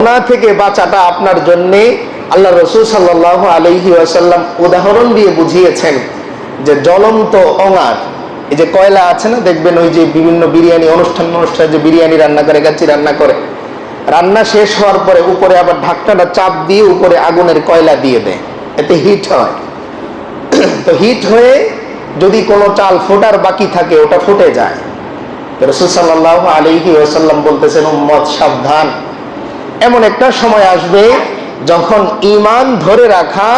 গুনাহ থেকে বাঁচাটা আপনার জন্য আল্লাহ রাসূল সাল্লাল্লাহু আলাইহি ওয়াসাল্লাম উদাহরণ দিয়ে বুঝিয়েছেন যে জ্বলন্ত অঙার, এই যে কয়লা আছে না, দেখবেন ওই যে বিভিন্ন বিরিয়ানি অনুষ্ঠানে যে বিরিয়ানি রান্না করে, গাছি রান্না করে, রান্না শেষ হওয়ার পরে উপরে আবার ঢাকনাটা চাপ দিয়ে উপরে আগুনের কয়লা দিয়ে দেয়, এতে হিট হয়। তো হিট হয়ে যদি কোনো চাল ফোটার বাকি থাকে ওটা ফুটে যায়। রাসূল সাল্লাল্লাহু আলাইহি ওয়াসাল্লাম বলতেছেন, উম্মত সাবধান, এমন একটা সময় আসবে যখন ঈমান ধরে রাখা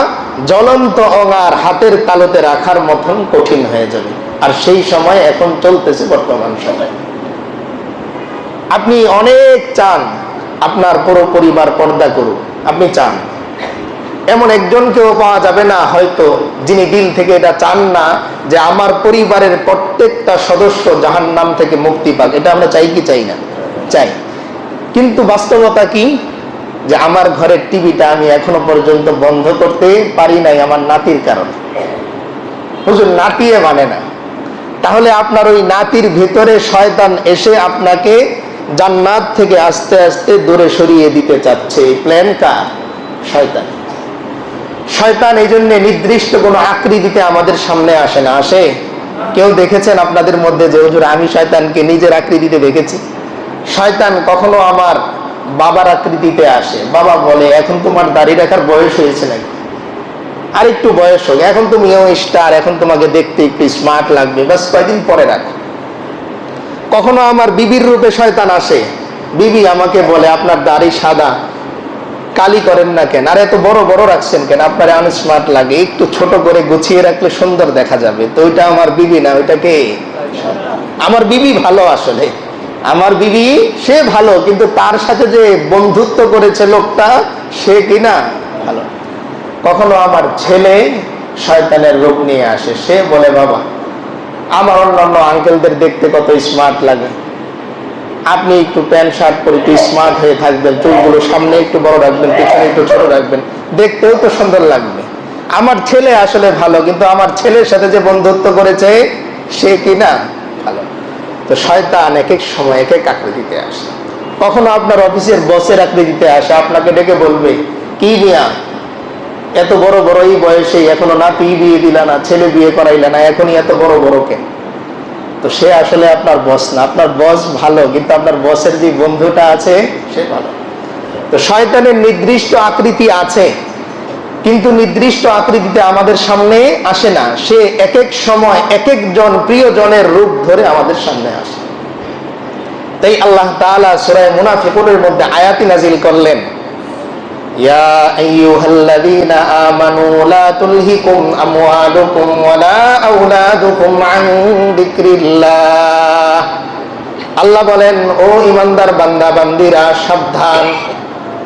জ্বলন্ত অঙার হাতের তালুতে রাখার মতন কঠিন হয়ে যাবে। আর সেই সময় এখন চলতেছে বর্তমান সময়। আপনি অনেক চান আপনার পুরো পরিবার পর্দা করুক, আপনি চান, এমন একজনকেও পাওয়া যাবে না হয়তো যিনি দিল থেকে এটা চান না যে আমার পরিবারের প্রত্যেকটা সদস্য জাহান্নাম থেকে মুক্তি পাক। এটা আমরা চাই কি চাই না? চাই। কিন্তু বাস্তবতা কি, যে আমার ঘরের টিভিটা আমি এখনো পর্যন্ত বন্ধ করতে পারি নাই আমার নাতির কারণে। হুজুর, নাতিয়ে মানে না, তাহলে আপনার ওই নাতির ভিতরে শয়তান এসে আপনাকে জান্নাত থেকে আস্তে আস্তে দূরে সরিয়ে দিতে চাচ্ছে। এই প্ল্যান কার? শয়তান। শয়তান এই জন্য নির্দিষ্ট কোনো আকৃতিতে আমাদের সামনে আসে না। আসে? কেউ দেখেছেন আপনাদের মধ্যে যে হুজুর আমি শয়তানকে নিজের আকৃতিতে দেখেছি? শয়তান কখনো আমার বাবার আকৃতিতে আসে। বাবা বলে, এখন তোমার দাড়ি রাখার বয়স হয়েছে নাকি, আর একটু বয়স হোক, এখন তুমি স্টার, এখন তোমাকে দেখতে একটু স্মার্ট লাগবে, বাস কয়েকদিন পরে রাখো। কখনো আমার বিবির রূপে শয়তান আসে। বিবি আমাকে বলে, আপনার দাড়ি সাদা, কালি করেন না কেন, আর এত বড় বড় রাখছেন কেন, আপনার আনস্মার্ট লাগে, একটু ছোট করে গুছিয়ে রাখলে সুন্দর দেখা যাবে। তো ওইটা আমার বিবি না, ওইটা কে? আমার বিবি ভালো, আসলে আমার বিবি সে ভালো, কিন্তু তার সাথে যে বন্ধুত্ব করেছে লোকটা, সে কিনা ভালো। কখনো আমার ছেলে শয়তানের রূপ নিয়ে আসে। সে বলে, বাবা আমার অন্যান্য আঙ্কেলদের দেখতে কত স্মার্ট লাগে, আপনি একটু প্যান্ট শার্ট পরে একটু স্মার্ট হয়ে থাকবেন, চুলগুলো সামনে একটু বড় রাখবেন, পিছনে একটু ছোট রাখবেন, দেখতেও তো সুন্দর লাগবে। আমার ছেলে আসলে ভালো, কিন্তু আমার ছেলের সাথে যে বন্ধুত্ব করেছে সে কিনা ভালো। তো শয়তান এক এক সময় এক এক আকৃতিতে আসে। কখনো আপনার অফিসের বসের আকৃতিতে আসে, আপনাকে ডেকে বলবে, কি মিয়া এত বড় বড় এই বয়সে এখনো নাতি বিয়ে দিলা না, ছেলে বিয়ে করাইলা না, এখনই এত বড় বড় কেন? তো সে আসলে আপনার বস না। আপনার বস ভালো, কিন্তু আপনার বসের যে বন্ধুটা আছে সে ভালো। তো শয়তানের নির্দিষ্ট আকৃতি আছে, কিন্তু নির্দিষ্ট আকৃতিতে আমাদের সামনে আসে না। সে এক এক সময় এক একজন প্রিয়জনের রূপ ধরে আমাদের সামনে আসে। তাই আল্লাহ তাআলা সূরা মুনাফিকুনের মধ্যে আয়াতি নাজিল করলেন, ইয়া আইয়ুহাল্লাযীনা আমানু লা তুলহিকুম আমওয়ালুকুম ওয়ালা আওলাদুকুম আন যিকরিল্লাহ। আল্লাহ বলেন, ও ঈমানদার বান্দা বান্দীরা, সাবধান,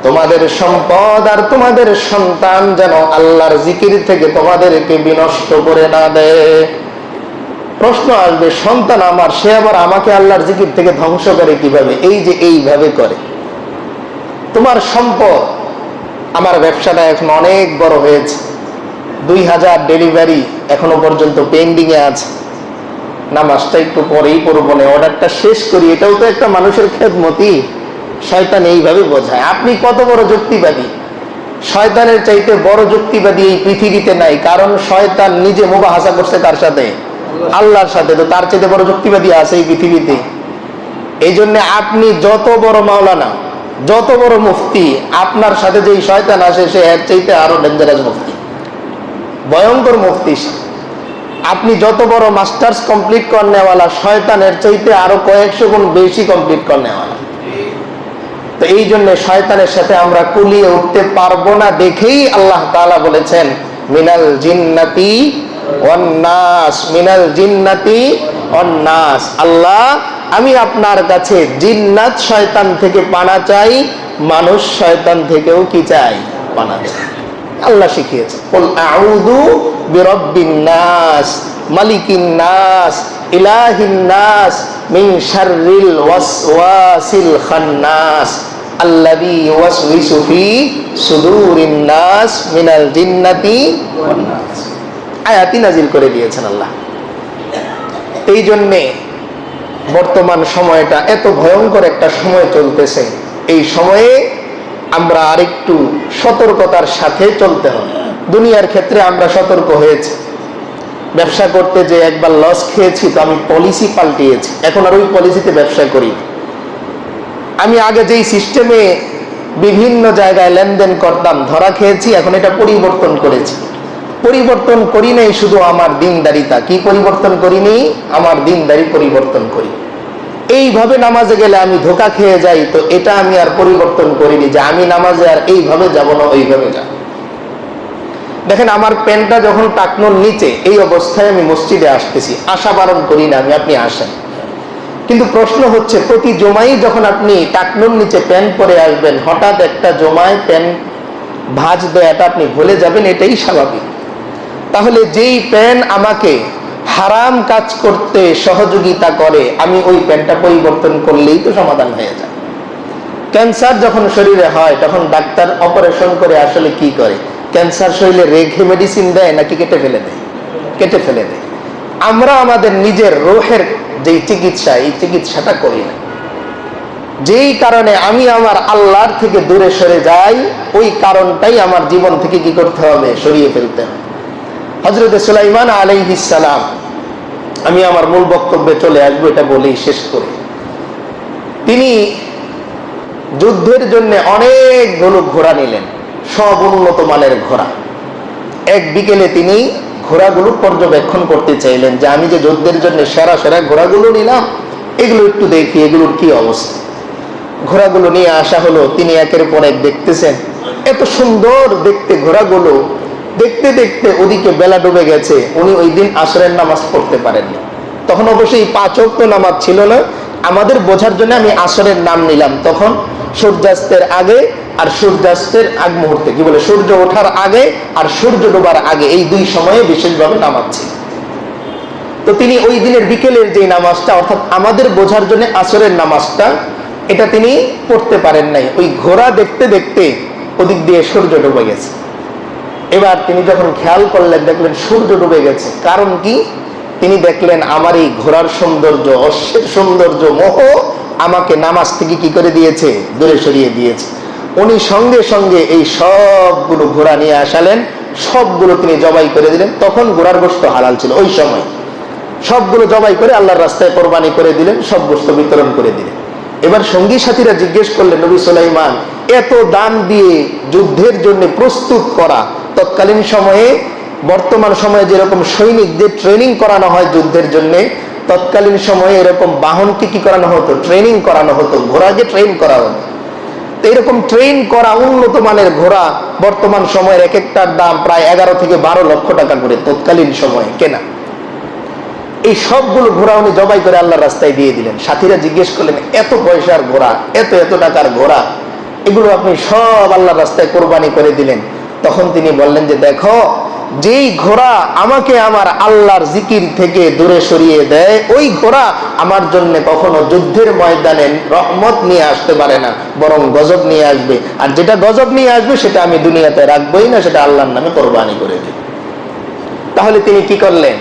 তোমাদের সম্পদ আর তোমাদের সন্তান যেন আল্লাহর জিকির থেকে তোমাদেরকে বিনষ্ট করে না দেয়। প্রশ্ন আসবে, সন্তান আমার, সে আবার আমাকে আল্লাহর জিকির থেকে ধ্বংস করে কিভাবে? এই যে এইভাবে করে। তোমার সম্পদ, আমার ব্যবসাটা এখন অনেক বড় হয়েছে, 2000 ডেলিভারি এখনো পর্যন্ত পেন্ডিং এ আছে, নামাজটা একটু পরেই পড়বো না, অর্ডারটা শেষ করি, এটাও তো একটা মানুষের খেদমতি। শয়তান এইভাবে বোঝায়। আপনি কত বড় যুক্তিবাদী! শয়তানের চাইতে বড় যুক্তিবাদী এই পৃথিবীতে নাই, কারণ শয়তান নিজে মুবাহাসা করছে কার সাথে? আল্লাহর সাথে। তো তার চাইতে বড় যুক্তিবাদী আছে এই পৃথিবীতে? এই জন্য আপনি যত বড় মাওলানা, যত বড় মুফতি, আপনার সাথে যেই শয়তান আসে সে এর চাইতে আরো ডেঞ্জারাস মুফতি, ভয়ঙ্কর মুফতি। আপনি যত বড় মাস্টার্স কমপ্লিট করনেওয়ালা, শয়তানের চাইতে আরো কয়েকশো গুণ বেশি কমপ্লিট করনেওয়ালা। তো এই জন্য শয়তানের সাথে আমরা কুলিয়ে উঠতে পারবো না দেখেই আল্লাহ তাআলা বলেছেন, মিনাল জিন্নাতি ওয়ান নাস, মিনাল জিন্নাতি ওয়ান নাস। আল্লাহ, আমি আপনার কাছে জিন্নাত শয়তান থেকে পানা চাই, মানুষ শয়তান থেকেও কি চাই? পানা চাই। আল্লাহ শিখিয়েছে, কুল আউযু বিরাব্বিন নাস, মালিকিন নাস, ইলাহিন নাস, মিন শাররিল ওয়াসওয়াসিল খান্নাস, আল্লাযী ইউওয়াসওয়িসু ফি সুদুরিন নাস মিনাল জিন্নাতি ওয়ান নাস। আয়াতি নাজিল করে দিয়েছেন আল্লাহ। এই জন্যে বর্তমান সময়টা এত ভয়ঙ্কর একটা সময় চলতেছে। এই সময়ে আমরা আরেকটু সতর্কতার সাথে চলতে হবে। দুনিয়ার ক্ষেত্রে আমরা সতর্ক হয়েছি, ব্যবসা করতে যে একবার লস খেয়েছি তো আমি পলিসি পাল্টিয়েছি, এখন আর ওই পলিসিতে ব্যবসা করি। আমি আগে যেই সিস্টেমে বিভিন্ন জায়গায় লেনদেন করতাম ধরা খেয়েছি, এখন এটা পরিবর্তন করেছি। পরিবর্তন করি নাই শুধু আমার দিনদারিতা, কি পরিবর্তন করিনি? আমার দিনদারি পরিবর্তন করি। এইভাবে নামাজে গেলে আমি ধোঁকা খেয়ে যাই, তো এটা আমি আর পরিবর্তন করিনি যে আমি নামাজে আর এইভাবে যাব না ওইভাবে যাব। দেখেন আমার প্যান্টটা যখন টাকনোর নিচে, এই অবস্থায় আমি মসজিদে আসতেছি, আশা বারণ করি না আমি, আপনি আসেন। কিন্তু প্রশ্ন হচ্ছে প্রতি জমাই যখন আপনি টাকনোর নিচে প্যান্ট পরে আসবেন, হঠাৎ একটা জমায় প্যান্ট ভাঁজ দেয়াটা আপনি ভুলে যাবেন, এটাই স্বাভাবিক। তাহলে যেই প্যান্ট আমাকে হারাম কাজ করতে সহযোগিতা করে, আমি ওই প্যান্টটা পরিবর্তন করলেই তো সমাধান হয়ে যায়। ক্যান্সার যখন শরীরে হয় তখন ডাক্তার অপারেশন করে আসলে কি করে? ক্যান্সার শরীরে রেখে মেডিসিন দেয় নাকি কেটে ফেলে দেয়? কেটে ফেলে দেয়। আমরা আমাদের নিজের রোহের যেই চিকিৎসা, এই চিকিৎসাটা করি না। যেই কারণে আমি আমার আল্লাহর থেকে দূরে সরে যাই, ওই কারণটাই আমার জীবন থেকে কি করতে হবে? সরিয়ে ফেলতে হবে। হযরত সুলাইমান আলাইহিস সালাম, আমি আমার মূল বক্তব্যে চলে আসবো, এটা বলেই শেষ করি। তিনি যুদ্ধের জন্য অনেকগুলো ঘোড়া নিলেন, সব উন্নত মানের ঘোড়া। এক বিকেলে তিনি ঘোড়াগুলো পর্যবেক্ষণ করতে চাইলেন যে আমি যে যুদ্ধের জন্য সেরা সেরা ঘোড়াগুলো নিলাম, এগুলো একটু দেখি এগুলোর কি অবস্থা। ঘোড়াগুলো নিয়ে আসা হলো, তিনি একের পর এক দেখতেছেন, এত সুন্দর দেখতে ঘোড়াগুলো। দেখতে দেখতে ওদিকে বেলা ডুবে গেছে, উনি ওই দিন আসরের নামাজ পড়তে পারেননি। তখন অবশ্যই 5 ওয়াক্ত নামাজ ছিল না, আমাদের বোঝার জন্য আমি আসরের নাম নিলাম। তখন সূর্যাস্তের আগে আর সূর্যাস্তের আগ মুহূর্তে, কি বলে, সূর্য ওঠার আগে আর সূর্য ডোবার আগে, এই দুই সময়ে বিশেষভাবে নামাজ ছিল। তো তিনি ওই দিনের বিকেলের যে নামাজটা, অর্থাৎ আমাদের বোঝার জন্য আসরের নামাজটা, এটা তিনি পড়তে পারেন নাই। ওই ঘোড়া দেখতে দেখতে ওদিক দিয়ে সূর্য ডুবে গেছে। এবার তিনি যখন খেয়াল করলেন, দেখলেন সূর্য ডুবে গেছে। কারণ কি? তিনি দেখলেন আমার এই ঘোড়ার সৌন্দর্য, অশ্বের সৌন্দর্য, মোহ আমাকে নামাজ থেকে কি করে দিয়েছে? দূরে সরিয়ে দিয়েছে। উনি সঙ্গে সঙ্গে এই সবগুলো ঘোড়া নিয়ে আসালেন, সবগুলো তিনি জবাই করে দিলেন। তখন ঘোড়ার গোশত হালাল ছিল ওই সময়। সবগুলো জবাই করে আল্লাহর রাস্তায় কোরবানি করে দিলেন, সব গোশত বিতরণ করে দিলেন। এবার সঙ্গী সাথীরা জিজ্ঞেস করলেন, নবী সুলাইমান, এত দান দিয়ে যুদ্ধের জন্য প্রস্তুত করা, তৎকালীন সময়ে বর্তমান সময়ে যেরকম সৈনিকদের ট্রেনিং করানো হয় যুদ্ধের জন্য, তৎকালীন সময়ে এরকম বাহনকে কি করানো হতো? ট্রেনিং করানো হতো, ঘোড়াকে ট্রেন করা হতো। এরকম ট্রেন করা উন্নত মানের ঘোড়া বর্তমান সময়ের এক একটার দাম প্রায় 11 থেকে 12 লক্ষ টাকা করে তৎকালীন সময়ে কেনা। এই সবগুলো ঘোড়া উনি জবাই করে আল্লাহর রাস্তায় দিয়ে দিলেন। সাথীরা জিজ্ঞেস করলেন, এত পয়সার ঘোড়া, এত এত টাকার ঘোড়া, এগুলো আপনি সব আল্লাহর রাস্তায় কোরবানি করে দিলেন? তখন তিনি বললেন যে, দেখো, যেই ঘোড়া আমাকে আমার আল্লাহর জিকির থেকে দূরে সরিয়ে দেয়, ওই ঘোড়া আমার জন্য কখনো যুদ্ধের ময়দানে রহমত নিয়ে আসতে পারে না, বরং গজব নিয়ে আসবে। আর যেটা গজব নিয়ে আসবে সেটা আমি দুনিয়াতে রাখবোই না, সেটা আল্লাহর নামে কোরবানি করে দিই। তাহলে তিনি কি করলেন?